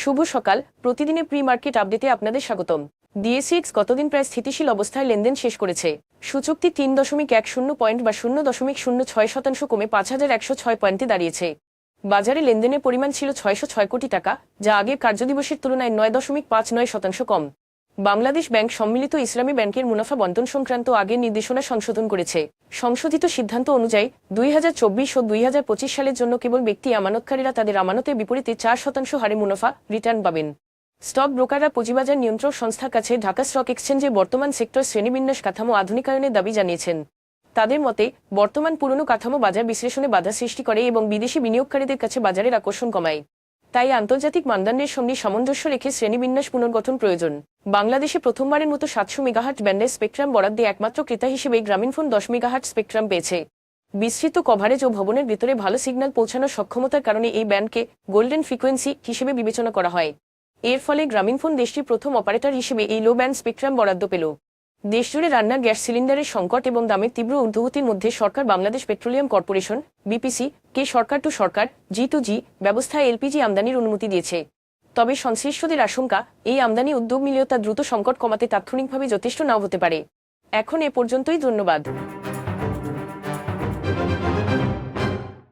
শুভ সকাল। প্রতিদিনের pre market আপডেটে আপনাদের স্বাগতম। ডিএসইএক্স গতদিন প্রায় স্থিতিশীল অবস্থায় লেনদেন শেষ করেছে। সূচকটি ৩.১০ পয়েন্ট বা ০.০৬% কমে ৫,১০৬ পয়েন্টে দাঁড়িয়েছে। বাজারে লেনদেনের পরিমাণ ছিল ৬০৬ কোটি টাকা, যা আগের কার্যদিবসের তুলনায় ৯.৫৯% কম। বাংলাদেশ ব্যাংক সম্মিলিত ইসলামী ব্যাংকের মুনাফা বন্টন সংক্রান্ত আগের নির্দেশনা সংশোধন করেছে। সংশোধিত সিদ্ধান্ত অনুযায়ী ২০২৪ ও ২০২৫ সালের জন্য কেবল ব্যক্তি আমানতকারীরা তাদের আমানতের বিপরীতে ৪% হারে মুনাফা রিটার্ন পাবেন। স্টক ব্রোকাররা পুঁজিবাজার নিয়ন্ত্রক সংস্থার কাছে ঢাকা স্টক এক্সচেঞ্জের বর্তমান সেক্টর শ্রেণীবিন্যাস কাঠামো আধুনিকায়নের দাবি জানিয়েছেন। তাদের মতে, বর্তমান পুরনো কাঠামো বাজার বিশ্লেষণে বাধা সৃষ্টি করে এবং বিদেশি বিনিয়োগকারীদের কাছে বাজারের আকর্ষণ কমায়। তাই আন্তর্জাতিক মানদণ্ডের সঙ্গে সামঞ্জস্য রেখে শ্রেণীবিন্যাস পুনর্গঠন প্রয়োজন। বাংলাদেশে প্রথমবারের মতো ৭০০ মেগাহার্টজ ব্যান্ডের স্পেকট্রাম বরাদ্দে একমাত্র ক্রেতা হিসেবে গ্রামীণফোন ১০ মেগাহার্টজ স্পেকট্রাম পেয়েছে। বিস্তৃত কভারেজ ও ভবনের ভিতরে ভালো সিগন্যাল পৌঁছানোর সক্ষমতার কারণে এই ব্যান্ডকে গোল্ডেন ফ্রিকোয়েন্সি হিসেবে বিবেচনা করা হয়। এর ফলে গ্রামীণফোন দেশটির প্রথম অপারেটর হিসেবে এই লো ব্যান্ড স্পেকট্রাম বরাদ্দ পেল। দেশজুড়ে রান্নার গ্যাস সিলিন্ডারের সংকট এবং দামের তীব্র ঊর্ধ্বগতির মধ্যে সরকার বাংলাদেশ পেট্রোলিয়াম কর্পোরেশন বিপিসি কে সরকার টু সরকার G2G ব্যবস্থায় এলপিজি আমদানির অনুমতি দিয়েছে। তবে সংশ্লিষ্টদের আশঙ্কা, এই আমদানি উদ্যোগ নিলেও তা দ্রুত সংকট কমাতে তাৎক্ষণিকভাবে যথেষ্ট নাও হতে পারে। এখন এ পর্যন্তই, ধন্যবাদ।